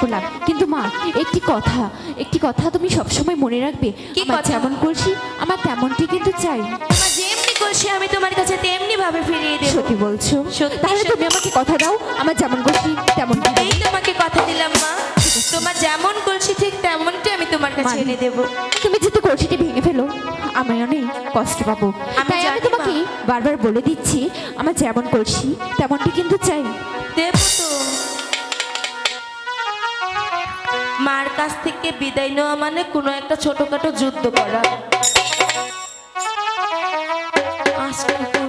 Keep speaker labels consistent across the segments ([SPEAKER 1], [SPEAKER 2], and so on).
[SPEAKER 1] হলাম, কিন্তু মা একটি কথা তুমি সবসময় মনে রাখবে,
[SPEAKER 2] কি
[SPEAKER 1] আমার
[SPEAKER 2] কথা?
[SPEAKER 1] যেমন কলসি আমার তেমনটি কিন্তু চাই।
[SPEAKER 2] তোমার যেমনি কলসি আমি তোমার কাছে তেমনি ভাবে ফিরিয়ে দেব।
[SPEAKER 1] সত্যি বলছো?
[SPEAKER 2] সত্যি,
[SPEAKER 1] তাহলে
[SPEAKER 2] সত্যি।
[SPEAKER 1] তুমি আমাকে কথা দাও, আমার যেমন কলসি তেমন
[SPEAKER 2] এই তোমাকে কথা দিলাম মা, তোমার যেমন কলসি ঠিক তেমনটি আমি তোমার কাছে
[SPEAKER 1] মানে?
[SPEAKER 2] এনে দেব।
[SPEAKER 1] তুমি যদি কলসিটি ভেঙে ফেলো আমি অনেক কষ্ট পাবো,
[SPEAKER 2] আমি
[SPEAKER 1] তাই আমি
[SPEAKER 2] জানি,
[SPEAKER 1] তোমাকে বারবার বলে দিচ্ছি আমার যেমন কলসি তেমনটি কিন্তু চাই।
[SPEAKER 2] দেব তো। মার কাছ থেকে বিদায় নেওয়া মানে কোনো একটা ছোটখাটো যুদ্ধ করা। আজকে তো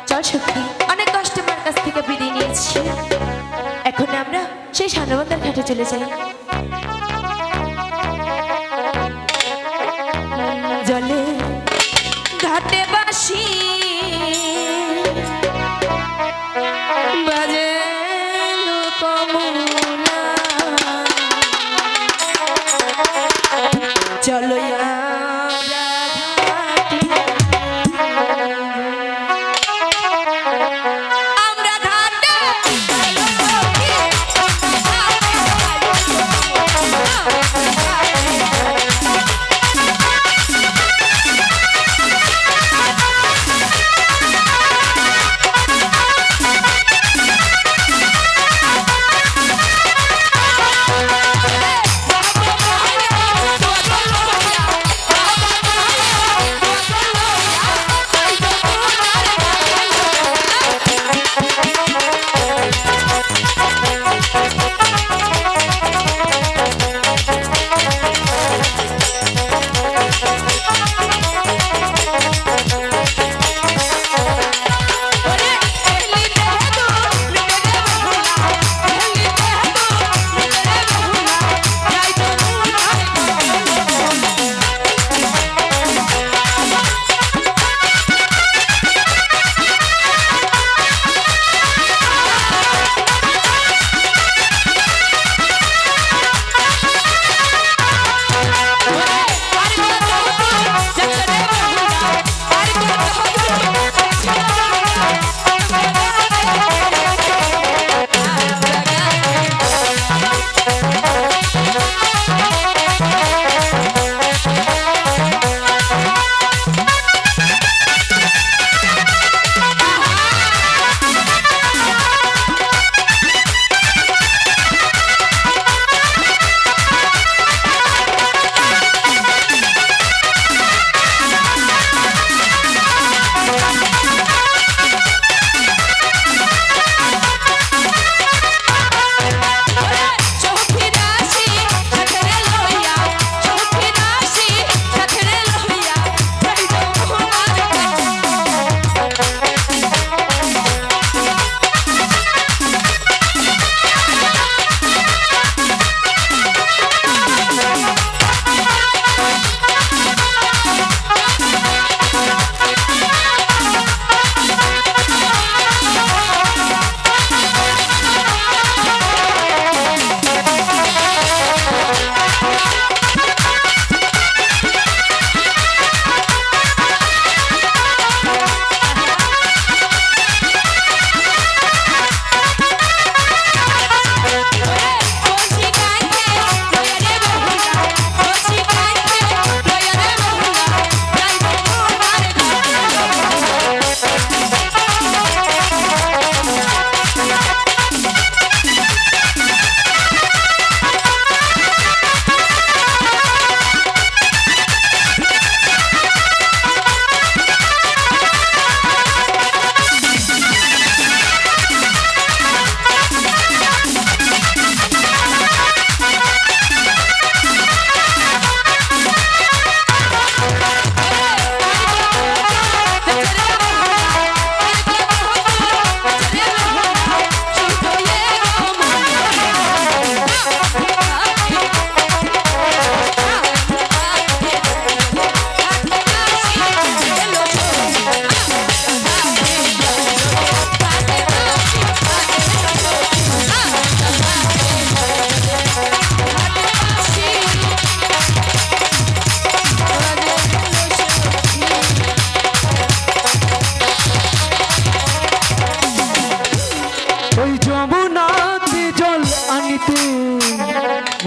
[SPEAKER 2] চল সত্যি অনেক কষ্টে মার কাছ থেকে বিদায় নিয়েছি, এখন আমরা সেই সানবন্দার ঘাটে চলে যাই। জলে ঘাটে বাসি বাজে কমলা, চলো আমরা ঘাটে, আমরা ঘাটে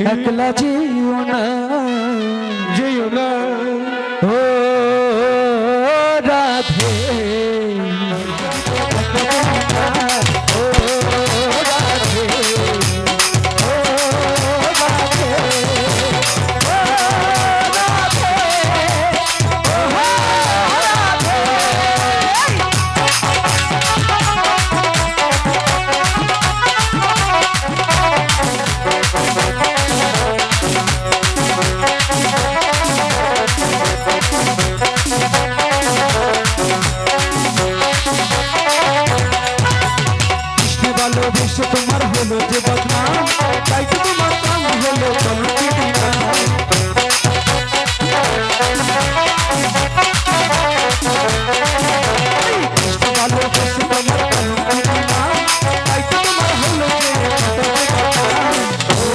[SPEAKER 3] একলা যেও না,
[SPEAKER 4] যেও না
[SPEAKER 3] ও রাধে, ও রাধে, ও রাধে, ও রাধে, ও রাধে। কৃষ্ণ ভালোবেসে তোমার হলো যে বদনাম, তাই তো তোমার নাম হলো কলঙ্কিনী নাম। কৃষ্ণ ভালোবেসে তোমার কলঙ্কিনী নাম, তাই তো তোমার হলো যে বদনাম। ও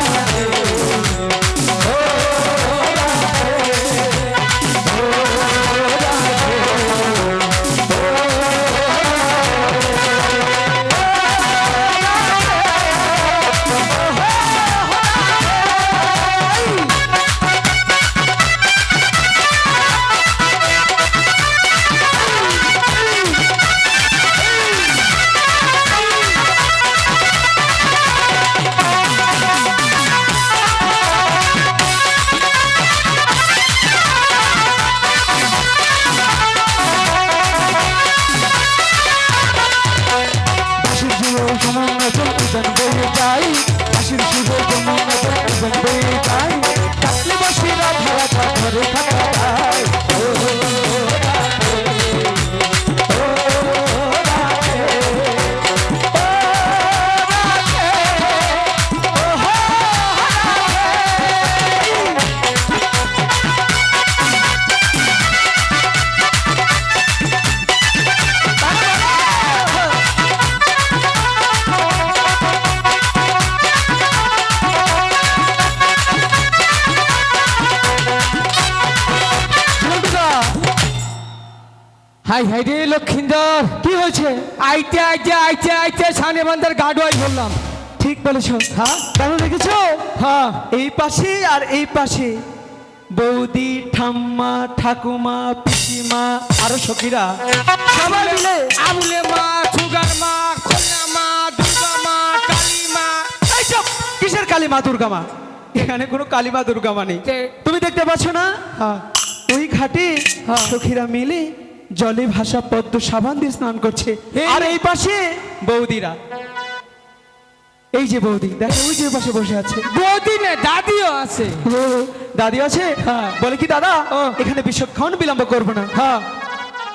[SPEAKER 3] রাধে, ও রাধে, ও বাঁশির সুরে যমুনা নদী উজান বয়ে যায়, বাঁশির সুরে যমুনা নদী উজান বয়ে যায়, থাকলে বাঁশি রাধা রাধা ঘরে থাকা যায়। ও রাধে, ও রাধে, ও রাধে, ও রাধে।
[SPEAKER 4] হাই হাই রে লক্ষিন্দর,
[SPEAKER 3] কি হয়েছে?
[SPEAKER 4] আইতে আইতে আইতে আইতে সামনে বান্দার গাডোয়াই বললাম।
[SPEAKER 3] ঠিক বলেছ।
[SPEAKER 4] হ্যাঁ
[SPEAKER 3] কেন দেখেছো?
[SPEAKER 4] হ্যাঁ
[SPEAKER 3] এই পাশে আর এই পাশে বৌদি, ঠাম্মা, ঠাকুমা, পিসিমা আরো সখীরা সবাই মিলে
[SPEAKER 4] আবুলে মা, সুগার মা, কন্যা মা, দুর্গা মা, কালী মা।
[SPEAKER 3] এইসব কিসের কালী মা দুর্গা মা? এখানে কোনো কালী মা দুর্গা মা নেই।
[SPEAKER 4] তে-
[SPEAKER 3] তুমি দেখতে পাচ্ছ না?
[SPEAKER 4] হ্যাঁ
[SPEAKER 3] ওই ঘাটে
[SPEAKER 4] হ্যাঁ।
[SPEAKER 3] সখীরা মিলে জলে ভাসা পদ্ম সাবান দিয়ে স্নান করছে।
[SPEAKER 4] এই-
[SPEAKER 3] আর এই পাশে বৌদিরা, এই যে বৌদি দেখো ওই যে পাশে বসে আছে।
[SPEAKER 4] বৌদি না দাদিও আছে।
[SPEAKER 3] ও, দাদি আছে?
[SPEAKER 4] হ্যাঁ।
[SPEAKER 3] বলে কি দাদা
[SPEAKER 4] ও।
[SPEAKER 3] এখানে বিশ্বক্ষণ বিলম্ব করবো না।
[SPEAKER 4] হ্যাঁ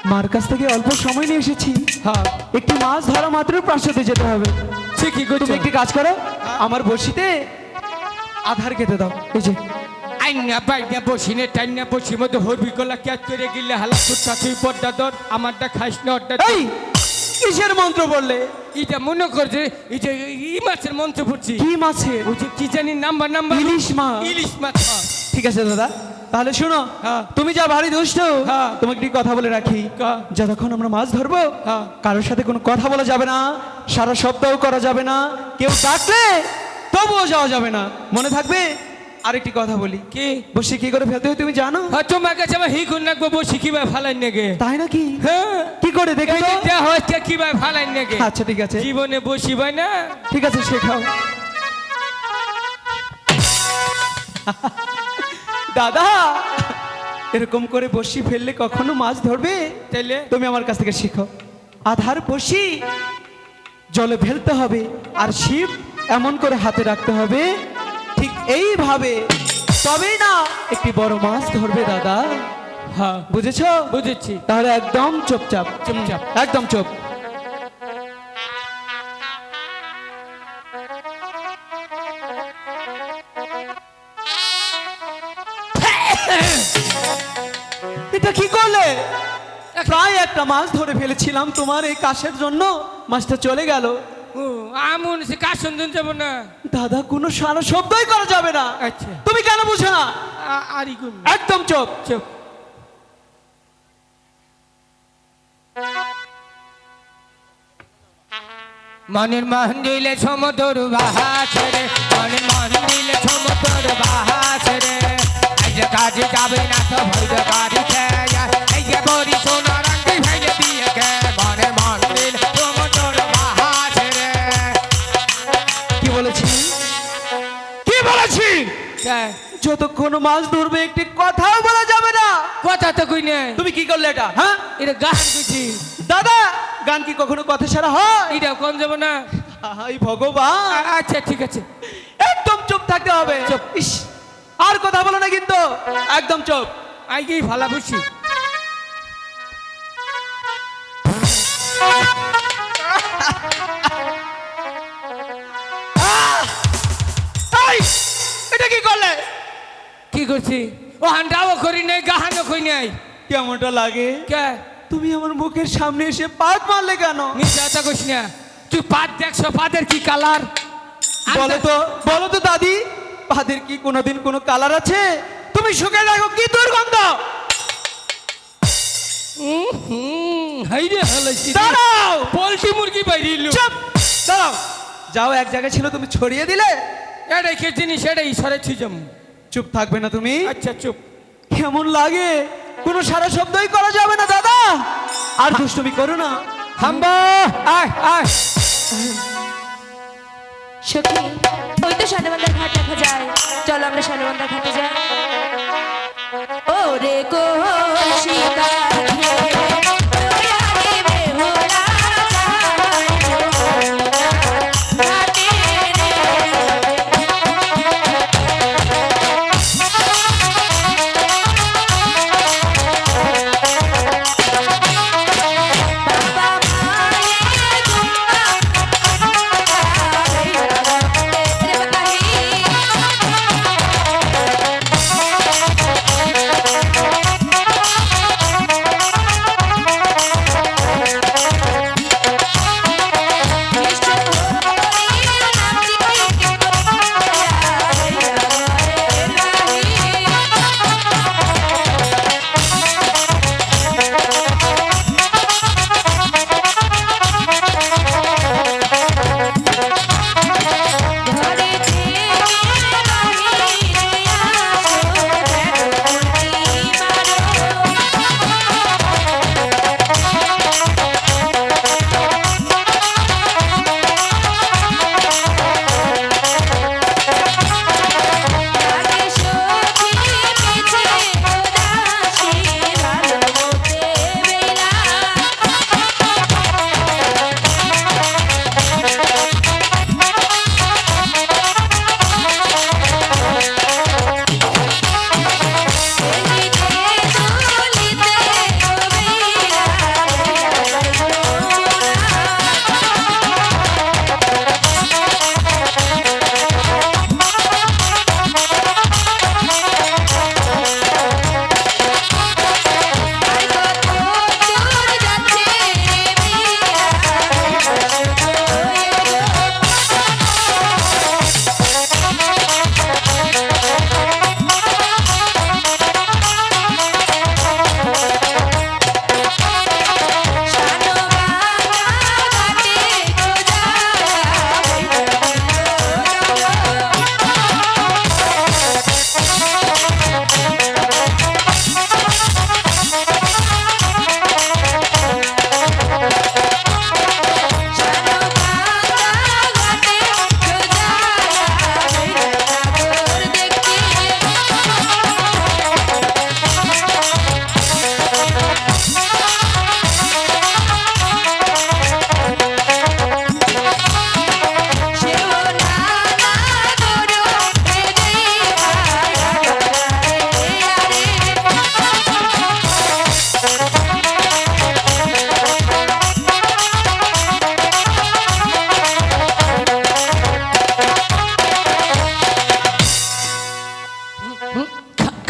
[SPEAKER 3] মার কাছ থেকে অল্প সময় নিয়ে এসেছি,
[SPEAKER 4] হ্যাঁ
[SPEAKER 3] একটু মাছ ধরা মাত্র প্রাসাদে যেতে হবে।
[SPEAKER 4] ঠিকই করছো।
[SPEAKER 3] তুমি একটি কাজ করো, আমার বড়শিতে আধার কেটে দাও। এই যে
[SPEAKER 4] আইনা বাইনা বসিনে টাইনা বসি মধ্যে হরবি গলা ক্যাচ করে গিলে হালা ফুটটা তুই পর্দা দর আমারটা খাইস না ওরটা
[SPEAKER 3] এই কিসের মন্ত্র বললে?
[SPEAKER 4] এটা মনে কর যে এই যে ই মাছের মন্ত্র পড়ছি।
[SPEAKER 3] কি মাছের?
[SPEAKER 4] ওই যে কি জানি নাম্বার নাম্বার
[SPEAKER 3] ইলিশ মাছ।
[SPEAKER 4] ইলিশ মাছ হ্যাঁ।
[SPEAKER 3] ঠিক আছে দাদা, তাহলে শোনো,
[SPEAKER 4] হ্যাঁ।
[SPEAKER 3] তুমি যা ভারী দুষ্ট,
[SPEAKER 4] হ্যাঁ।
[SPEAKER 3] তোমাকে একটি কথা বলে রাখি।
[SPEAKER 4] কা?
[SPEAKER 3] যতক্ষণ আমরা মাছ ধরবো
[SPEAKER 4] হ্যাঁ।
[SPEAKER 3] কারোর সাথে কোনো কথা বলা যাবে না, সারা শব্দও করা যাবে না, কেউ ডাকলে তবুও যাওয়া যাবে না, মনে থাকবে। আরেকটি কথা বলি,
[SPEAKER 4] কি
[SPEAKER 3] বসে কি করে ফেলতে হয় তুমি জানো?
[SPEAKER 4] হ্যাঁ তোমার কাছে আমার হি কোন রাখবো বসি কিভাবে ফালাই নেগে।
[SPEAKER 3] তাই নাকি?
[SPEAKER 4] হ্যাঁ
[SPEAKER 3] কি করে দেখে তো?
[SPEAKER 4] এটা হচ্ছে কিভাবে ফালাই নেগে।
[SPEAKER 3] আচ্ছা ঠিক আছে,
[SPEAKER 4] জীবনে বসি ভাই না।
[SPEAKER 3] ঠিক আছে শেখাও। দাদা এরকম করে বসি ফেললে কখনো মাছ ধরবে?
[SPEAKER 4] তাইলে
[SPEAKER 3] তুমি আমার কাছ থেকে শিখো। আধার বসি জলে ফেলতে হবে, আর শিব এমন করে হাতে রাখতে হবে, ঠিক এইভাবে, তবেই না একটি বড় মাছ ধরবে দাদা।
[SPEAKER 4] হ্যাঁ
[SPEAKER 3] বুঝেছো?
[SPEAKER 4] বুঝেছি।
[SPEAKER 3] তাহলে একদম চুপচাপ,
[SPEAKER 4] চুপচাপ।
[SPEAKER 3] একদম চুপ। এটা কি করলে? প্রায় একটা মাছ ধরে ফেলেছিলাম তোমার এই কাশের জন্য, মাছটা চলে গেল।
[SPEAKER 4] ও আমন সে কার সন্ধান যাব না।
[SPEAKER 3] দাদা কোনো সারা শব্দই করা যাবে না।
[SPEAKER 4] আচ্ছা
[SPEAKER 3] তুমি কেন বুঝো না?
[SPEAKER 4] আরি কোন
[SPEAKER 3] একদম চুপ।
[SPEAKER 4] চুপ। মনের মন দিলে সমুদ্র বাহাস রে, মনের মন দিলে সমুদ্র বাহাস রে। এই যে কাজে যাবে না তো ভৈর বাড়িতে, এই যে বড়ি সোনার আংটি ভেঙে দিয়ে গে, মনের মন দিলে সমুদ্র বাহাস রে।
[SPEAKER 3] কি বলেছি, কি বলেছি?
[SPEAKER 4] কে?
[SPEAKER 3] যতক্ষণ মাছ ধরবে একটি কথাও বলা যাবে না।
[SPEAKER 4] কথা তো কই নেই,
[SPEAKER 3] তুমি কি করলে এটা? হ্যাঁ
[SPEAKER 4] এটা গান কইছি।
[SPEAKER 3] দাদা, গান কি কখনো কথা ছাড়া হয়?
[SPEAKER 4] এটা কোন যাব না।
[SPEAKER 3] হাই ভগবান,
[SPEAKER 4] আচ্ছা ঠিক আছে,
[SPEAKER 3] একদম চুপ থাকতে হবে।
[SPEAKER 4] চুপ।
[SPEAKER 3] ইস, আর কথা বলো না কিন্তু, একদম চুপ।
[SPEAKER 4] আই কি ভালো বুঝছি।
[SPEAKER 3] এই, এটা কি করলে?
[SPEAKER 4] কি করছি? ও হান্ডাও করি নাই, গাহানও কই নাই।
[SPEAKER 3] কেমনটা লাগে?
[SPEAKER 4] কে?
[SPEAKER 3] তুমি আমার মুখের সামনে এসে পাত মারলে কেন?
[SPEAKER 4] মিথ্যা কইস না। তুই পাত দেখছো, পাতের কি কালার?
[SPEAKER 3] বলো তো দাদি, পাদের কি কোনোদিন কোনো কালার আছে? তুমি শুকে দেখো, কি দুর্গন্ধ।
[SPEAKER 4] হাইরে হালাইছি।
[SPEAKER 3] দাঁড়াও,
[SPEAKER 4] পোল্ট্রি মুরগি বাইরিল।
[SPEAKER 3] চুপ, দাঁড়াও। যাও, এক জায়গায় ছিল তুমি ছড়িয়ে দিলে।
[SPEAKER 4] এটাই কে জিনিস, এটাই সরেছি জম।
[SPEAKER 3] চুপ থাকবে না তুমি?
[SPEAKER 4] আচ্ছা চুপ।
[SPEAKER 3] কেমন লাগে? কোনো সারা শব্দই করা যাবে না দাদা। আর দুষ্টুমি করো না।
[SPEAKER 4] হাম্বা, আয় আয়।
[SPEAKER 2] সখী, ওই তো সানবান্ধার ঘাট দেখা যায়, চলো আমরা সানবান্ধার ঘাটে যাই। ও রে কোশিকা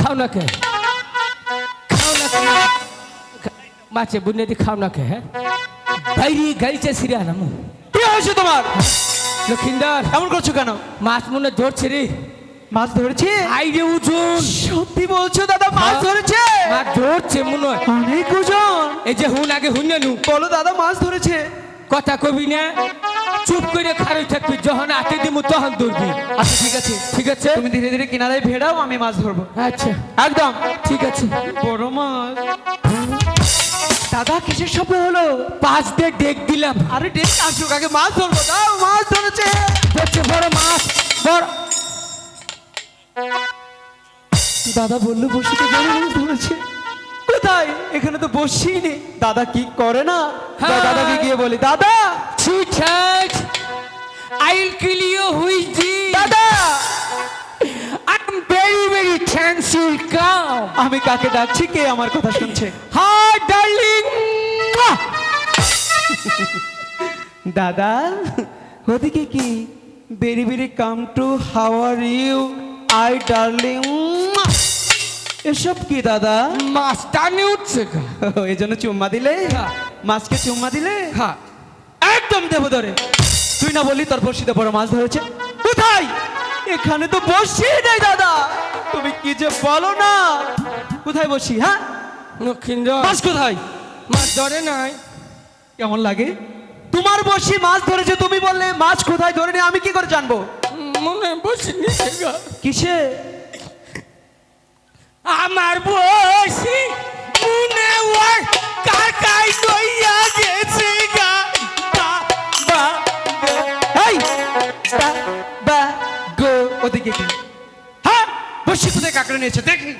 [SPEAKER 4] খাও না কে? খাও না কে? মাছে বুনে দি খাও না কে? হ্যাঁ বাইরে গাইছে সিরা নামু।
[SPEAKER 3] কি হয়েছে তোমার?
[SPEAKER 4] লক্ষিন্দর,
[SPEAKER 3] এমন করছো কেন?
[SPEAKER 4] মাছ মনে ধরছে রে।
[SPEAKER 3] মাছ ধরেছে?
[SPEAKER 4] আইরে ওজন।
[SPEAKER 3] সত্যি বলছো দাদা, মাছ ধরেছে?
[SPEAKER 4] মাছ ধরছে মনে হয়।
[SPEAKER 3] অনেক ওজন।
[SPEAKER 4] এই যে হুন আগে হুন নু।
[SPEAKER 3] বলো দাদা, মাছ ধরেছে?
[SPEAKER 4] কথা কবি না। চুপ করে খারাপ থাকবি, যখন হাতে দিব তখন ধরবি।
[SPEAKER 3] আচ্ছা ঠিক আছে,
[SPEAKER 4] ঠিক আছে?
[SPEAKER 3] তুমি ধীরে ধীরে কিনারায় ভেড়াও, আমি মাছ ধরবো।
[SPEAKER 4] আচ্ছা
[SPEAKER 3] একদম
[SPEAKER 4] ঠিক আছে।
[SPEAKER 3] বড় মাছ। দাদা কিসের শব্দ হলো?
[SPEAKER 4] 5 দিয়ে ডেক দিলাম।
[SPEAKER 3] আরে ডেক আসুক, আগে মাছ ধরবো। দাও, মাছ ধরেছে।
[SPEAKER 4] হচ্ছে বড় মাছ, বড়।
[SPEAKER 3] দাদা বললো বসিতে বড় মাছ ধরেছে। কোথায়? এখানে তো বসিই নেই। দাদা কি করে না? যাও,
[SPEAKER 4] হ্যাঁ।
[SPEAKER 3] দাদাকে গিয়ে বলি, দাদা
[SPEAKER 4] Sweetheart, I'll kill you with this.
[SPEAKER 3] দাদা।
[SPEAKER 4] I'm very, very thankful. Come.
[SPEAKER 3] আমি কাকে ডাকছি, কে আমার কথা শুনছে?
[SPEAKER 4] Hi, darling.
[SPEAKER 3] দাদা ওদিকে কি? Very very come to, how are you, I darling. এসব কি দাদা?
[SPEAKER 4] মাছ টানে উঠছে গা।
[SPEAKER 3] এই জন্য চুম্মা দিলে?
[SPEAKER 4] হ্যাঁ।
[SPEAKER 3] মাছকে চুম্মা দিলে?
[SPEAKER 4] হ্যাঁ।
[SPEAKER 3] একদম দেবো ধরে। তুই না বললি তোর বড়শিতে বড় মাছ ধরেছে? কোথায়? এখানে তো বসি নেই দাদা। তুমি কি যে বলো না। কোথায় বসি? হ্যাঁ,
[SPEAKER 4] লক্ষিন্দর
[SPEAKER 3] মাছ কোথায়?
[SPEAKER 4] মাছ ধরে নাই।
[SPEAKER 3] কেমন লাগে? তোমার বসি মাছ ধরেছে, তুমি বললে মাছ কোথায় ধরে আমি কি করে জানবো?
[SPEAKER 4] মনে বসে নিচে গা।
[SPEAKER 3] কিসে?
[SPEAKER 4] আমার বসি মনে ওই কাকাই দইয়া গেছে গা।
[SPEAKER 3] বা এই বা বা গো ওদিকে কি? হ্যাঁ, বসি কোথায় কাকড়ে নিয়েছে দেখি।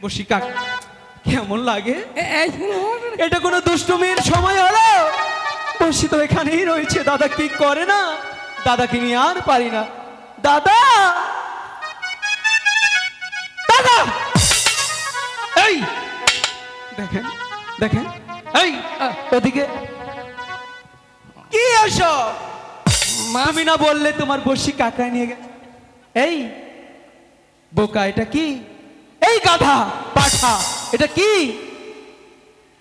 [SPEAKER 3] বসি কাক কেমন লাগে? এটা কোনো দুষ্টুমির সময় হলো? বসি তো এখানেই রয়েছে। দাদা কি করে না? দাদাকে নিয়ে আর পারি না। দাদা, দাদা, এই দেখেন দেখেন, এই ওদিকে কি এসব? তুমি না বললে তোমার বসি কাকায় নিয়ে গেছে? এই বোকা, এটা কি? এই গাধা পাঠা, এটা কি?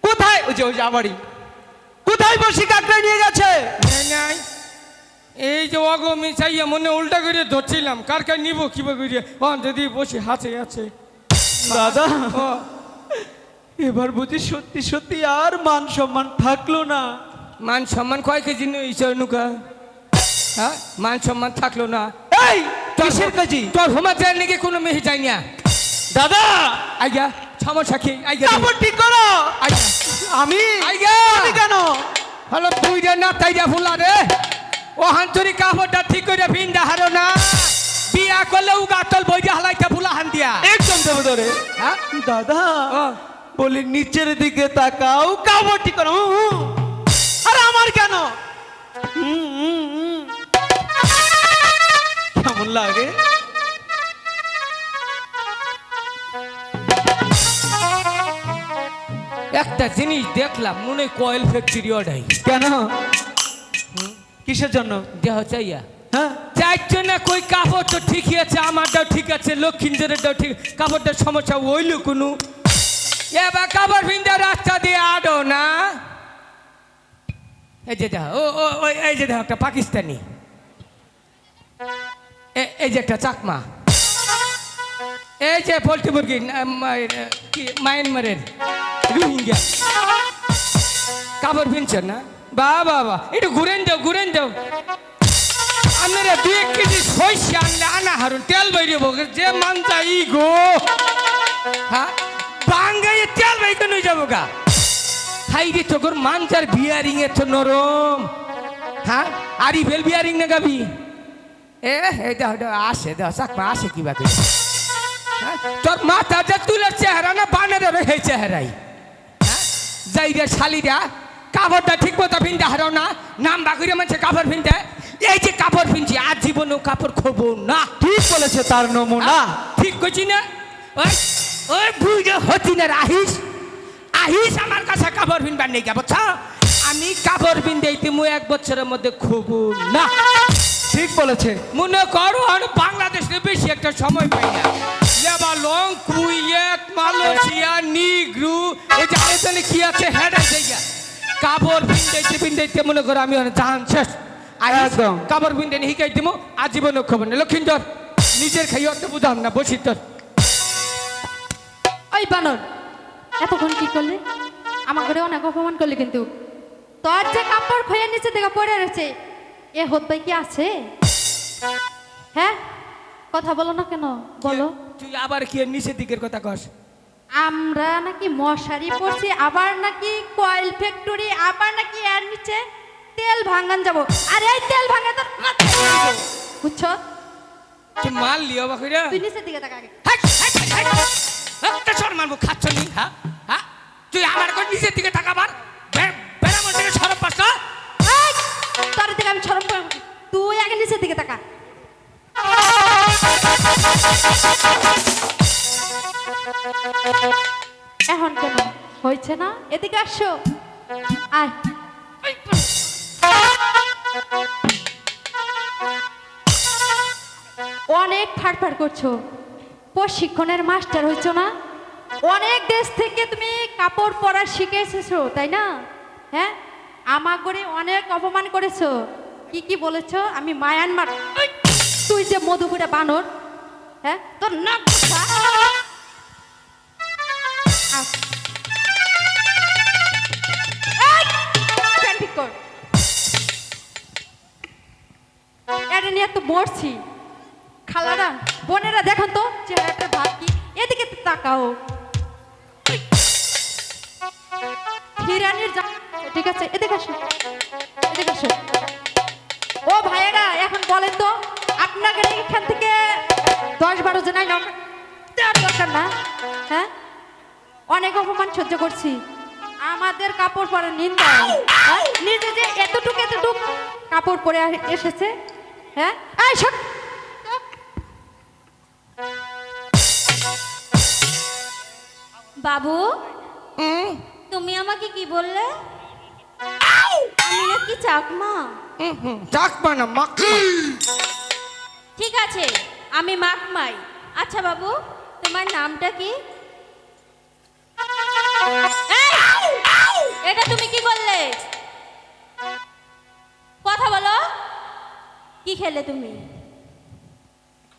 [SPEAKER 3] কোথায়? ওই যে আবারই কোথায় বসি কাকড়ায় নিয়ে গেছে?
[SPEAKER 4] নাই এই যে অগমি চাইয়া মনে উল্টা করে ধরছিলাম, কার কার নিব কিবা করে যদি বসে হাতে আছে।
[SPEAKER 3] দাদা
[SPEAKER 4] ও,
[SPEAKER 3] এবার বুঝি সত্যি সত্যি আর মান সম্মান থাকলো না।
[SPEAKER 4] মান সম্মান কয় কেজি নিয়েছে নুকা? হ্যাঁ, মান সম্মান থাকলো না।
[SPEAKER 3] এই কিসের কাজী?
[SPEAKER 4] তোর হোমাচার নাকি কোনো মেয়ে যাই না।
[SPEAKER 3] দাদা
[SPEAKER 4] আইগা সমস্যা কি? আইগা
[SPEAKER 3] কাপড় ঠিক করো।
[SPEAKER 4] আইগা
[SPEAKER 3] আমি
[SPEAKER 4] আইগা
[SPEAKER 3] আমি কেন?
[SPEAKER 4] হলো বুইরা না তাইরা ফুলা রে। ও হান্তরি কাপড়টা ঠিক করে ভিন্দা হারো না। বিয়া করলে উগাতল বইরা হালাইতে ফুলা হান দিয়া।
[SPEAKER 3] একদম দেবো ধরে।
[SPEAKER 4] হ্যাঁ
[SPEAKER 3] দাদা
[SPEAKER 4] ও,
[SPEAKER 3] বলি নিচের দিকে তাকাও, কাপড় ঠিক করো। আর আমার কেন? কেমন লাগে?
[SPEAKER 4] একটা জিনিস দেখলাম, মনে হয় কয়েল ফ্যাক্টরি ওটাই।
[SPEAKER 3] কেন? কিসের জন্য?
[SPEAKER 4] দেহ চাইয়া
[SPEAKER 3] হ্যাঁ,
[SPEAKER 4] চাইছো না কই কাপড় তো ঠিকই আছে, আমারটাও ঠিক আছে, লক্ষ্মীন্দরেরটাও ঠিক। কাপড়টার সমস্যা হইল কোনো? এবার কাপড় ভিন্দা রাস্তা দিয়ে আডো না। এই যে দেখ, ও ও ওই এই যে দেখ একটা পাকিস্তানি, এই যে একটা চাকমা, এই যে পোল্ট্রি মুরগি মায়ানমারের রোহিঙ্গা। কাপড় ভিনছেন না? বা বাবা, একটু ঘুরেন যাও ঘুরেন যাও। আপনারা 2 কেজি সইষে আনলে আনা হারুন তেল বাইরে বকে যে মান যাই গো। হ্যাঁ, বাঙ্গাইয়ে তেল বাইকে নিয়ে যাবো গা। খাই রে তোর মানজার বিয়ারিং এ তো নরম। হ্যাঁ, আরি ফেল বিয়ারিং না গাবি। এই দাও দাও আসে, দাও চাকমা আসে কি বাকি। তোর মাথা যে তুলের চেহারা না বানারে এই চেহারাই। হ্যাঁ, যাই রে শালিরা, কাপড়টা ঠিক মতো ভিনতে হারাও না। নাম বাকুরে মানুষে কাপড় ভিনতে। এই যে কাপড় ভিনছি, আজ জীবনেও কাপড় খোবো না।
[SPEAKER 3] ঠিক বলেছে তার নমুনা।
[SPEAKER 4] ঠিক করছি না? ওই ওই বুঝে হতি না আহিস আহিস আমার কাছে কাপড় ভিনবার নেই কে বুঝছ? আমি কাপড় ভিন দিতে মু 1 বছরের মধ্যে খোবো না।
[SPEAKER 3] ঠিক বলেছে।
[SPEAKER 4] মনে করো আর বাংলাদেশে বেশি একটা সময় পাই না। লেবানন, কুয়েত, মালয়েশিয়া, নিগ্রু, এই যে আরেকজনে কি আছে হেডা জায়গা। কাপড় ভিনতে মনে করো আমি জাহান শেষ।
[SPEAKER 3] একদম।
[SPEAKER 4] কাপড় ভিনতে হিকাই দিমু, আজীবনও খবর না। লক্ষিন্দর নিজের খাইও তো বুঝাম না, বসি তোর।
[SPEAKER 1] ওই বানর, এতক্ষণ কি করলে? আমার ঘরে অনেক অপমান করলে কিন্তু। তোর যে কাপড় খয়ে নিচে থেকে পড়ে রয়েছে,
[SPEAKER 5] এ হোত ভাই কি আছে? হ্যাঁ, কথা বলো না কেন? বলো।
[SPEAKER 4] তুই আবার কি এর নিচের দিকের কথা কস?
[SPEAKER 5] আমরা নাকি মশারি পড়ছি, আবার নাকি কয়েল ফ্যাক্টরি, আবার নাকি এর নিচে তেল ভাঙান যাব। আর এই তেল ভাঙা তোর মাথায় দিব। বুঝছো?
[SPEAKER 4] তুই মাল লিও বাকুরা।
[SPEAKER 5] তুই নিচের দিকে তাকা আগে।
[SPEAKER 4] একটা সর মারবো খাচ্ছ নি? হ্যাঁ হ্যাঁ, তুই আমার কোন নিচের দিকে তাকাবার বেড়ামন থেকে সরব পাস না?
[SPEAKER 5] এই, তোর দিকে আমি শরম করব। তুই আগে নিচের দিকে তাকা। এখন কেন হয়েছে না? এদিকে আসো, আয়। অনেক ফাড়ফাড় করছো, প্রশিক্ষণের মাস্টার হয়েছো না? অনেক দেশ থেকে তুমি কাপড় পরা শিখে এসেছো, তাই না? হ্যাঁ, আমার করে অনেক অপমান করেছো। কি কি বলেছো? আমি মায়ানমার। তুই যে মধুপুরে বানর, হ্যাঁ, তোর নাক কোথা? এই, ফ্যান ঠিক কর। এটা নিয়ে তো মরছি। খালারা, বোনেরা, দেখুন তো চেহারাটার ভাব কি। এদিকে তো তাকাও। হিরানির ঠিক আছে, এদিকে আসো, এদিকে আসো। ও ভাইয়েরা, এখন বলেন তো আপনাদের এখান থেকে 10-12 জনাই দেওয়ার দরকার না? হ্যাঁ, অনেক অপমান সহ্য করছি। আমাদের কাপড় পরে নিন্দা, হ্যাঁ? নিজে যে এতটুকু কাপড় পরে এসেছে, হ্যাঁ। এই সব
[SPEAKER 2] বাবু, তুমি আমাকে কি বললে? আমি নাকি চাকমা?
[SPEAKER 4] চাকমা না মাকমা।
[SPEAKER 2] ঠিক আছে, আমি মাকমাই। আচ্ছা বাবু, তোমার নামটা কি? এই, এটা তুমি কি বললে? কথা বলো। কি খেলে তুমি?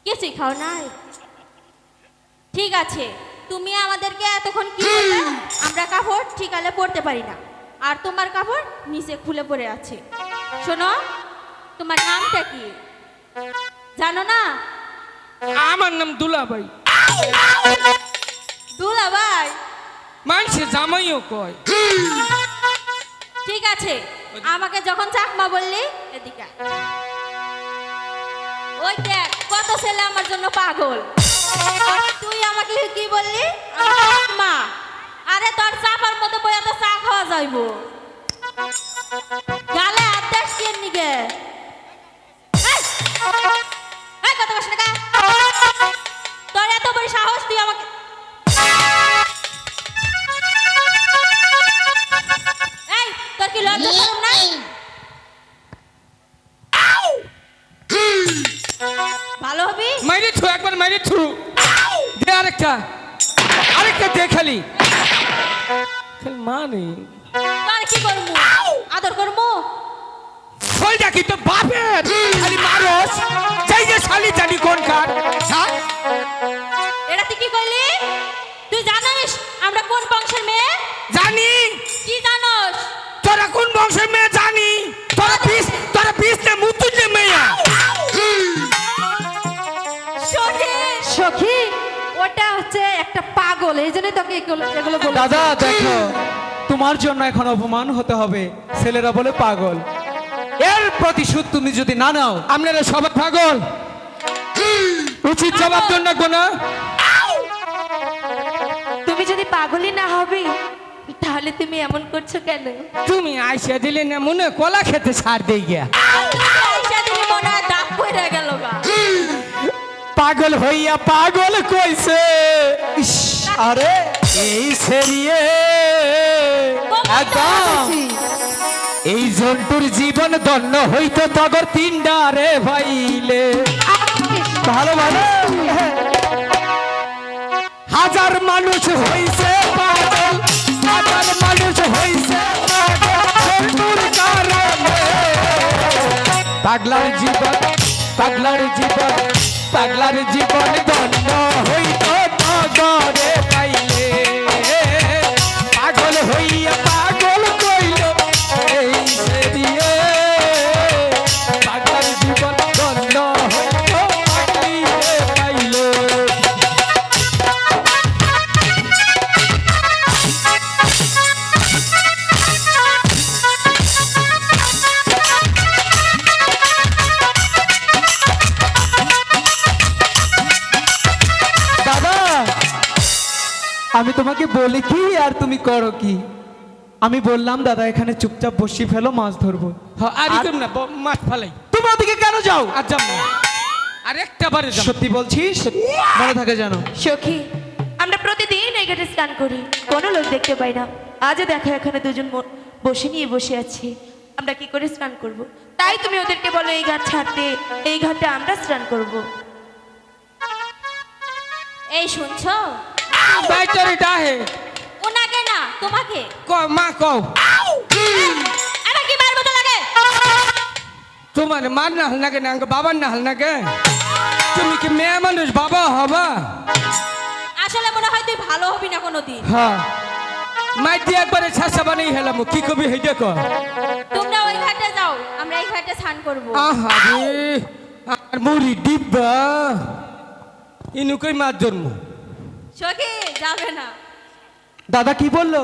[SPEAKER 2] কিছুই খাও নাই? ঠিক আছে, তুমি আমাদেরকে এতক্ষণ কি বললে? আমরা কাপড় ঠিকালে পরতে পারি না, আর তোমার কাপড় নিচে খুলে পড়ে আছে। শোনো, তোমার নামটা কি জানো না?
[SPEAKER 4] আমার নাম দুলাভাই।
[SPEAKER 2] দুলাভাই?
[SPEAKER 4] মানুষের জামাইও কয়।
[SPEAKER 2] ঠিক আছে, আমাকে যখন চাকমা বললি, এদিকে আয়। ওই দেখ, কত ছেলে আমার জন্য পাগল। তুই আমাকে কি বললি? মা, আরে তোর চাপার মতো বইয়া তো চা খাওয়া যাইব। গালে হাত দেশ কি নিগে? এই কত বসে না, তোর এত বড় সাহস, তুই আমাকে এই, তোর কি লজ্জা শরম নাই? ভালো হবি?
[SPEAKER 4] মাইরে থু, একবার মাইরে থু। দে আরেকটা, আরেকটা দে খালি। মানে
[SPEAKER 2] তোর কি করবো? আদর করবো?
[SPEAKER 4] শৈলটা কি তো বাপের? খালি মারস, যাই যে শালি জানি কোন কার।
[SPEAKER 2] এটা তুই কি করলি? তুই জানিস আমরা কোন বংশের মেয়ে?
[SPEAKER 4] জানি।
[SPEAKER 2] কি জানোস?
[SPEAKER 4] তোরা কোন বংশের মেয়ে জানি? তোরা বিষ না মুতুজে মেয়া।
[SPEAKER 2] সখী,
[SPEAKER 5] সখী, ওটা হচ্ছে একটা পাগল, এই জন্যই তোকে এগুলো বলে।
[SPEAKER 3] দাদা দেখো, তোমার জন্য এখন অপমান হতে হবে। ছেলেরা বলে পাগল, এর প্রতিশোধ তুমি যদি না নাও।
[SPEAKER 4] আপনারা সবাই পাগল, উচিত জবাব দেন না কোন।
[SPEAKER 1] তুমি যদি পাগলই না হবে তাহলে তুমি এমন করছো কেন?
[SPEAKER 4] তুমি আইসা দিলে না মনে কলা খেতে ছাড় দিয়ে গিয়া।
[SPEAKER 2] তুই আইসা দিলি মনে হয় দাগ পড়ে গেল গা।
[SPEAKER 3] পাগল হইয়া পাগল কইছে। ইস, আরে এই সেরিয়ে একদম এই জন্তুর জীবন দন্ন হইতো তগর তিনডা রে ভাইলে। ভালো ভালো, হাজার মানুষ হইছে পাগল, হাজার মানুষ হইছে পাগল জন্তুর কারণে। পাগলার জীবন, পাগলার জীবন, পাগলার জীবন দন্ন হইতো তগরে পাইলে। পাগল হইয়া পাগল কইল এই সেরিয়ে, আমি তোমাকে বলি কি আর তুমি করো কি? আমি বললাম দাদা এখানে চুপচাপ বসি ফেলো, মাছ ধরবো।
[SPEAKER 4] হ্যাঁ আর ইকম না মাছ ফালাই
[SPEAKER 3] তুমি ওদিকে কেন যাও?
[SPEAKER 4] আর যাম না আর একটা বারে যাম
[SPEAKER 3] সত্যি বলছিস? মনে থাকে জানো।
[SPEAKER 1] সখী, আমরা প্রতিদিন এই ঘাটে স্নান করি, কোনো লোক দেখতে পাই না। আজও দেখো এখানে দুজন বসে নিয়ে বসে আছি, আমরা কি করে স্নান করব? তাই তুমি ওদেরকে বলো এই ঘাট ছাড়তে, এই ঘাটে আমরা স্নান করব।
[SPEAKER 2] এই শুনছো?
[SPEAKER 4] বাইটারে ডাহে
[SPEAKER 2] ওনাকে না, তোমাকে।
[SPEAKER 4] ক মা কও
[SPEAKER 2] আমার কি মার মতো লাগে?
[SPEAKER 4] তোমার মার না হল নাকি না বাবার না হল নাকি? তুমি কি মেয়ে মানুষ বাবা হবা?
[SPEAKER 2] আসলে মনে হয় তুই ভালো হবি না কোনোদিন।
[SPEAKER 4] হ্যাঁ মাইটি একবারে ছাসা বানাই হেলাম কি কবি হইতে কর।
[SPEAKER 2] তোমরা ওই ঘাটে যাও, আমরা এই ঘাটে স্নান করব।
[SPEAKER 4] আহা রে আর মুড়ি ডিব্বা ইনু কই মাছ জন্ম।
[SPEAKER 2] সখী যাবে না।
[SPEAKER 3] দাদা কি বললো?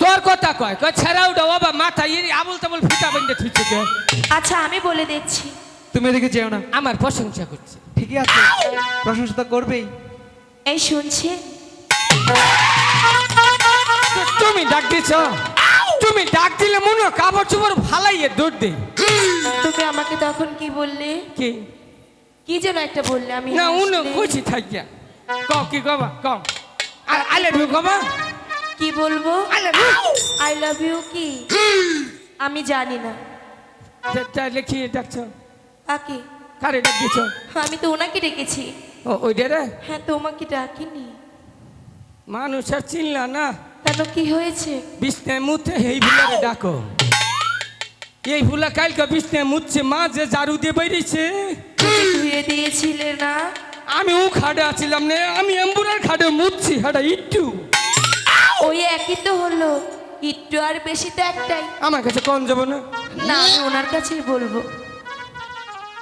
[SPEAKER 4] তোর কথা কয় কয় ছাড়াও দাও বাবা মাথা ইয়ে আবল তাবল ফিটা বেঁধে থুইছে কে?
[SPEAKER 1] আচ্ছা আমি বলে দিচ্ছি।
[SPEAKER 3] তুমি এদিকে যেও না।
[SPEAKER 4] আমার প্রশংসা করছে।
[SPEAKER 3] ঠিকই আছে, প্রশংসা তো করবেই।
[SPEAKER 1] এই শুনছে,
[SPEAKER 4] তুমি ডাক দিছ, তুমি ডাক দিলে মনে হয় কাপড় চোপড় ফালাইয়ে দৌড় দে।
[SPEAKER 1] তুমি আমাকে তখন কি বললে?
[SPEAKER 4] কি
[SPEAKER 1] কি যেন একটা বললে, আমি
[SPEAKER 4] না উনো
[SPEAKER 1] আসলে-
[SPEAKER 4] কইছি থাকিয়া কও কি কবা কও আর আই লাভ ইউ কবা
[SPEAKER 1] কি বলবো?
[SPEAKER 4] I love you
[SPEAKER 1] I love you কি আমি জানি না।
[SPEAKER 4] তাহলে কি ডাকছ?
[SPEAKER 1] কাকে?
[SPEAKER 4] কারে ডাক দিছ?
[SPEAKER 1] আমি তো ওনাকে ডেকেছি।
[SPEAKER 4] ও ওই রে
[SPEAKER 1] হ্যাঁ, তোমাকে ডাকিনি।
[SPEAKER 4] মানুষ আর চিনলা না,
[SPEAKER 1] কেন, কি হয়েছে?
[SPEAKER 4] বিষ্ণে মুতে এই ভুলারে ডাকো। এই ভুলা কালকে বিষ্ণে মুতছে, মা যে ঝাড়ু দিয়ে বেরিয়েছে।
[SPEAKER 1] তুমি ধুয়ে দিয়েছিলে না?
[SPEAKER 4] আমি ও খাটে আছিলাম না, আমি এম্বুরার খাটে মুতছি হাটা ইট্টু।
[SPEAKER 1] ওই একই তো হলো, একটু আর বেশি তো একটাই।
[SPEAKER 4] আমার কাছে কম যাবো না।
[SPEAKER 1] না, আমি ওনার কাছেই বলবো।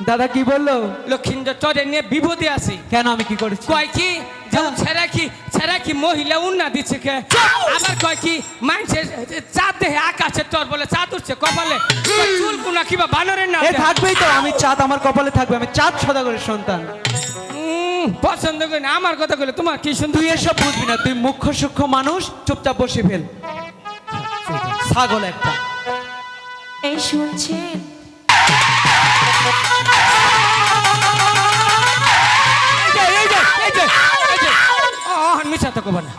[SPEAKER 3] দাদা কি বললো?
[SPEAKER 4] লক্ষিন্দর চরে নিয়ে বিপদে আছে।
[SPEAKER 3] কেন, আমি কি করেছি?
[SPEAKER 4] কয় কি যেমন ছেড়া কি মহিলা উন্না দিচ্ছে কে? আবার কয় কি মানুষের চাঁদ দেহে আকাশে তোর বলে চাঁদ উঠছে কপালে, কয় চুল কুনা কিবা বানরের না
[SPEAKER 3] এ থাকবেই তো, আমি চাঁদ আমার কপালে থাকবে, আমি চাঁদ সদাগরের সন্তান।
[SPEAKER 4] পছন্দ করি না। আমার কথা কইলে তোমার কি সুন্দর।
[SPEAKER 3] তুই এসব বুঝবি না, তুই মুখ্য সূক্ষ্ম মানুষ, চুপচাপ বসে ফেল। ছাগল একটা।
[SPEAKER 1] এই শুনছেন?
[SPEAKER 4] মিশা তো কবা না।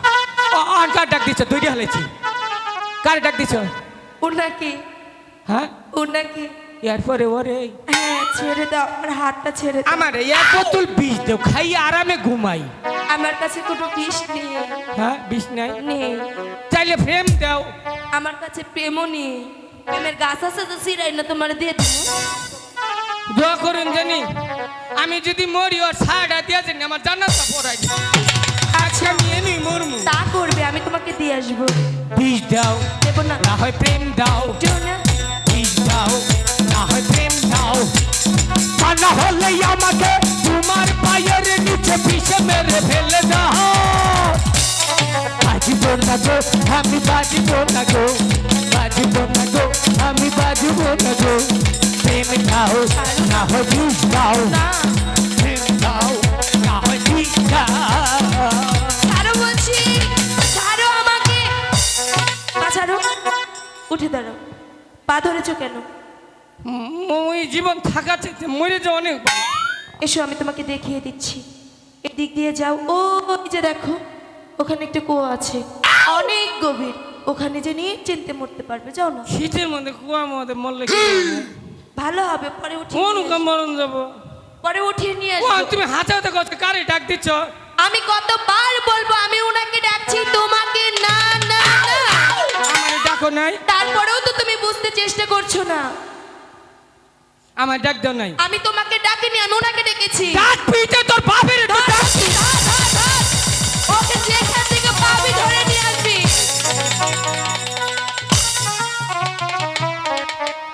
[SPEAKER 4] কার ডাক দিচ্ছ? দুইটা হালাইছি। কার ডাক দিচ্ছ?
[SPEAKER 1] ওনাকে।
[SPEAKER 4] হ্যাঁ
[SPEAKER 1] ওনাকে।
[SPEAKER 4] এরপরে ওরে
[SPEAKER 1] হ্যাঁ, ছেড়ে দাও, আমার হাতটা ছেড়ে দাও।
[SPEAKER 4] আমার এক বোতল বিষ দেও, খাই আরামে ঘুমাই।
[SPEAKER 1] আমার কাছে কোনো বিষ নেই।
[SPEAKER 4] হ্যাঁ বিষ নাই?
[SPEAKER 1] নেই।
[SPEAKER 4] চাইলে ফ্রেম দাও।
[SPEAKER 1] আমার কাছে প্রেমও নেই। প্রেমের গাছ আছে তো সিরাই না, তোমার দিয়ে দেবো।
[SPEAKER 4] দোয়া করুন জানি আমি যদি মরি ওর সাড়া দিয়া জানি আমার জান্নাতটা পড়াই। আজকে আমি এমনি মরমু।
[SPEAKER 1] তা করবে, আমি তোমাকে দিয়ে আসবো।
[SPEAKER 4] বিষ দাও,
[SPEAKER 1] দেবো না।
[SPEAKER 4] না হয় প্রেম দাও।
[SPEAKER 1] যেও না।
[SPEAKER 4] বিষ দাও, না হয় প্রেম দাও। তা না হলে আমাকে তোমার পায়ের নিচে পিষে মেরে ফেলে দাও। বাজিব না গো, আমি বাজিব না গো, বাজিব না গো, আমি বাজিব না গো। প্রেম দাও, না হয় বিষ দাও।
[SPEAKER 1] না,
[SPEAKER 4] প্রেম দাও, না হয় বিষ দাও।
[SPEAKER 1] ছাড়ো বলছি, ছাড়ো আমাকে। পা ছাড়ো, উঠে দাঁড়াও। পা ধরেছো কেন?
[SPEAKER 4] ওই জীবন থাকা চাইতে মরে যাওয়া অনেক ভালো।
[SPEAKER 1] এসো, আমি তোমাকে দেখিয়ে দিচ্ছি। এদিক দিয়ে যাও, ওই যে দেখো, ওখানে একটা কুয়ো আছে, অনেক গভীর। ওখানে যে নিশ্চিন্তে মরতে পারবে, যাও না।
[SPEAKER 4] শীতের মধ্যে কুয়ার মধ্যে মরলে কি হবে?
[SPEAKER 1] ভালো হবে, পরে উঠিয়ে
[SPEAKER 4] কোন
[SPEAKER 1] নিয়ে আসবো।
[SPEAKER 4] মরণ যাবো?
[SPEAKER 1] পরে উঠিয়ে নিয়ে
[SPEAKER 4] ও,
[SPEAKER 1] আসবো।
[SPEAKER 4] তুমি হাতে হাতে কথা কারে ডাক দিচ্ছ?
[SPEAKER 1] আমি কতবার বলবো আমি ওনাকে ডাকছি, তোমাকে না না না।
[SPEAKER 4] আমার ডাকো নাই,
[SPEAKER 1] তারপরেও তো তুমি বুঝতে চেষ্টা করছো না।
[SPEAKER 4] আমার ডাক দাও নাই।
[SPEAKER 1] আমি তোমাকে ডাকিনি, আমি ওনাকে ডেকেছি।
[SPEAKER 4] ডাক পিঠে তোর বাপের একটু
[SPEAKER 1] ধর,
[SPEAKER 4] ডাক।
[SPEAKER 1] ধর, ধর, ধর। ওকে যেখান থেকে পাবি ধরে নিয়ে আসবি।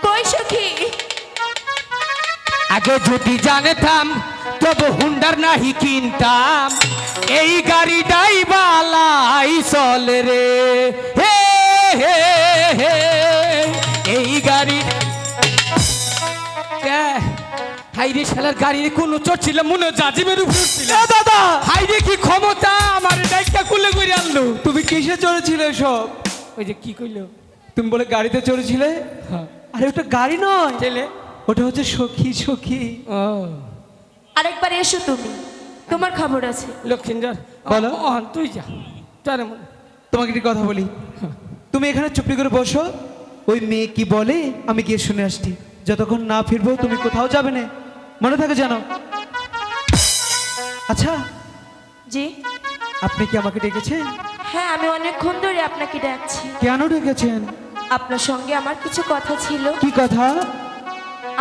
[SPEAKER 1] কই সখী?
[SPEAKER 4] আগে যদি জানতাম তবে হুন্ডার নাহি কিনতাম। এই গাড়িটাই বালাই চলে রে, হে হে হে। এই গাড়ি হাইরে শালার গাড়ির কোনো চোট ছিল মনে হয় জাজিমের উপর ছিল
[SPEAKER 3] এ দাদা
[SPEAKER 4] হাইরে কি ক্ষমতা আমার ডাইকটা কুলে করে আনলো
[SPEAKER 3] তুমি কিসে চড়েছিলে সব?
[SPEAKER 4] ওই যে কি কইলো
[SPEAKER 3] তুমি বলে গাড়িতে চড়েছিলে?
[SPEAKER 4] হ্যাঁ
[SPEAKER 3] আরে ওটা গাড়ি নয়,
[SPEAKER 4] ছেলে
[SPEAKER 3] ওটা হচ্ছে সখী সখী।
[SPEAKER 4] ও
[SPEAKER 1] আরেকবার এসো তুমি, তোমার খবর আছে।
[SPEAKER 4] লক্ষিন্দর
[SPEAKER 3] বলো।
[SPEAKER 4] তুই যা তার মনে
[SPEAKER 3] তোমাকে একটি কথা বলি, তুমি এখানে চুপটি করে বসো, ওই মেয়ে কি বলে আমি গিয়ে শুনে আসছি। যতক্ষণ না ফিরবো তুমি কোথাও যাবে না, মনে থাকে জানো। আচ্ছা
[SPEAKER 1] জি
[SPEAKER 3] আপনি কি আমাকে ডেকেছেন?
[SPEAKER 1] হ্যাঁ, আমি অনেকক্ষণ ধরে আপনাকে ডাকছি।
[SPEAKER 3] কেন ডেকেছেন?
[SPEAKER 1] আপনার সঙ্গে আমার কিছু কথা ছিল।
[SPEAKER 3] কি কথা?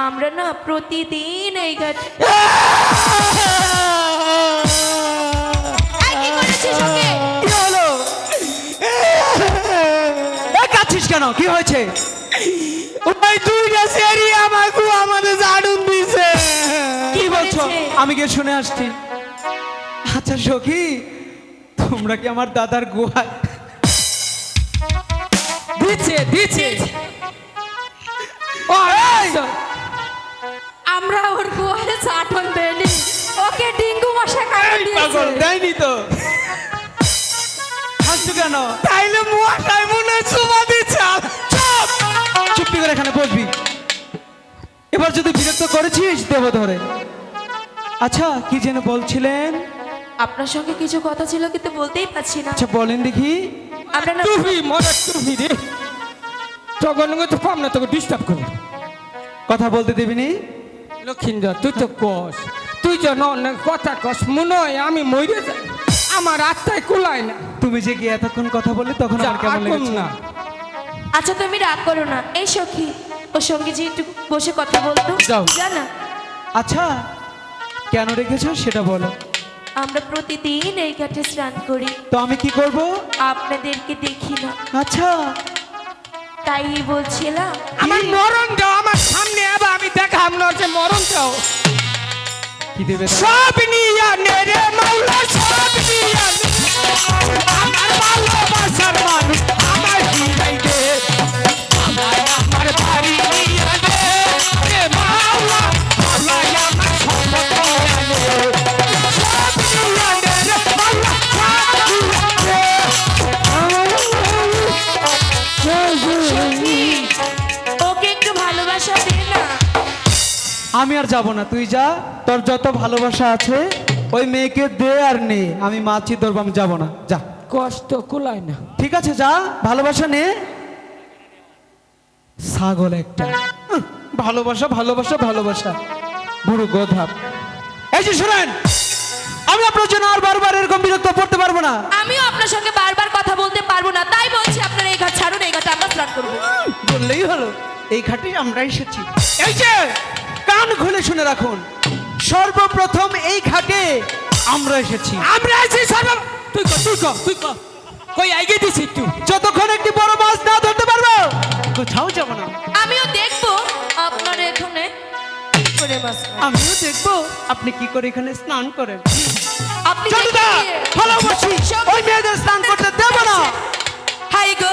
[SPEAKER 1] আমরা না প্রতিদিন এই ঘাট এই, কি করেছিস ওকে?
[SPEAKER 3] কি হলো? কাঁদছিস কেন? কি হয়েছে?
[SPEAKER 4] ওই দুইটা সেরি আমাকে আমাদের জাড়ুন দিছে
[SPEAKER 3] কি বলছো?
[SPEAKER 1] হয়েছে?
[SPEAKER 3] আমি গিয়ে শুনে আসছি। আচ্ছা সখী, তোমরা কি আমার দাদার গুহায়
[SPEAKER 4] দিচ্ছে দিচ্ছে ও এই!
[SPEAKER 5] আমরা ওর গোয়ালে চাটন দেনি, ওকে ডিঙ্গু মশা কামড় দিয়েছে।
[SPEAKER 3] দেয়নি তো? হাসছো কেন?
[SPEAKER 4] তাইলে মশাই মনে চুমা দিচ্ছে চুপ
[SPEAKER 3] চুপটি করে এখানে বসবি। এবার যদি বিরক্ত করেছিস দেব ধরে। আচ্ছা কি যেন বলছিলেন?
[SPEAKER 1] আপনার সঙ্গে কিছু কথা ছিল কিন্তু বলতেই পারছি না।
[SPEAKER 3] আচ্ছা বলেন দেখি।
[SPEAKER 1] আমরা না
[SPEAKER 4] টুপি মনে টুপি রে তখন তো পাম না তোকে ডিস্টার্ব করবো
[SPEAKER 3] কথা বলতে দেবিনি?
[SPEAKER 4] লক্ষিন্দর তুই তো কস তুই যেন অনেক কথা কস মনে হয় আমি মরে যাই আমার আত্মায় কুলায় না
[SPEAKER 3] তুমি যে গিয়ে এতক্ষণ কথা বললে তখন
[SPEAKER 4] যা,
[SPEAKER 3] আমার কেমন
[SPEAKER 4] এখন
[SPEAKER 3] লেগেছে?
[SPEAKER 4] না
[SPEAKER 1] আচ্ছা তুমি রাগ করো না। এই সখী, ওর সঙ্গে যে একটু বসে কথা বলতো
[SPEAKER 3] যাও।
[SPEAKER 1] জানা।
[SPEAKER 3] আচ্ছা কেন রেখেছো সেটা বলো।
[SPEAKER 1] আমরা প্রতিদিন এই ঘাটে স্নান করি,
[SPEAKER 3] তো আমি কি করব?
[SPEAKER 1] আপনাদেরকে দেখি না,
[SPEAKER 3] আচ্ছা
[SPEAKER 1] তাই বলছিলাম।
[SPEAKER 4] আমার মরণ দাও আমার সামনে আবার আমি দেখাম না যে মরণ দাও
[SPEAKER 3] কি দেবে দাদা?
[SPEAKER 4] সব নিয়া নে রে মাওলা সব নিয়া নে আমার ভালোবাসার মানুষ আমার হিরাই দে আমার বাড়ি নিয়া দে রে মাওলা মাওলা আমার সম্পদ নিয়া নে সব নিয়া নে রে মাওলা সব
[SPEAKER 1] সখী, ওকে একটু ভালোবাসা দে না।
[SPEAKER 3] আমি আর যাব না, তুই যা, তোর যত ভালোবাসা আছে ওই মেয়েকে দে আর নে। আমি মাছি ধরবো, আমি যাব না, যা।
[SPEAKER 4] কষ্ট কুলায় না
[SPEAKER 3] ঠিক আছে যা, ভালোবাসা নে। ছাগল একটা, ভালোবাসা ভালোবাসা ভালোবাসা, বুড়ো গোধা। এই যে শুনেন, আমি আপনার জন্য আর বারবার এরকম বিরক্ত পড়তে পারবো না।
[SPEAKER 1] আমিও আপনার সঙ্গে বারবার কথা বলতে পারবো না, তাই বলছি আপনারা এই ঘাট ছাড়ুন, এই ঘাটে আমরা স্নান করবো।
[SPEAKER 3] বললেই হলো, এই ঘাটে আমরা এসেছি। এই যে কান খুলে শুনে রাখুন, সর্বপ্রথম এই ঘাটে আমরা এসেছি।
[SPEAKER 4] আমরা আছি সর্ব তুই ক তুই ক তুই ক কই আইগে দিছিস তুই
[SPEAKER 3] যতক্ষণ একটি বড় মাছ না ধরতে পারবো কোথাও যাব না।
[SPEAKER 1] আমিও দেখবো আপনার এখানে কি করে মাছ মারে।
[SPEAKER 3] আমিও দেখবো আপনি কি করে এখানে স্নান করেন।
[SPEAKER 1] আপনি
[SPEAKER 3] চন্দ্রিকা,
[SPEAKER 1] দেখে-
[SPEAKER 3] ভালোবাসি,
[SPEAKER 1] সব-
[SPEAKER 3] ওই মেয়েদের স্নান করতে দেব না।
[SPEAKER 1] হাই গো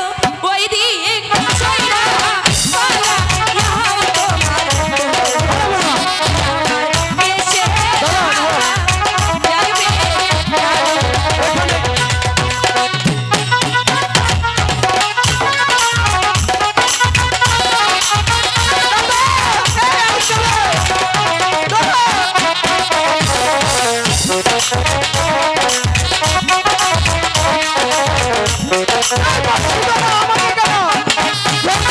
[SPEAKER 1] ওই দি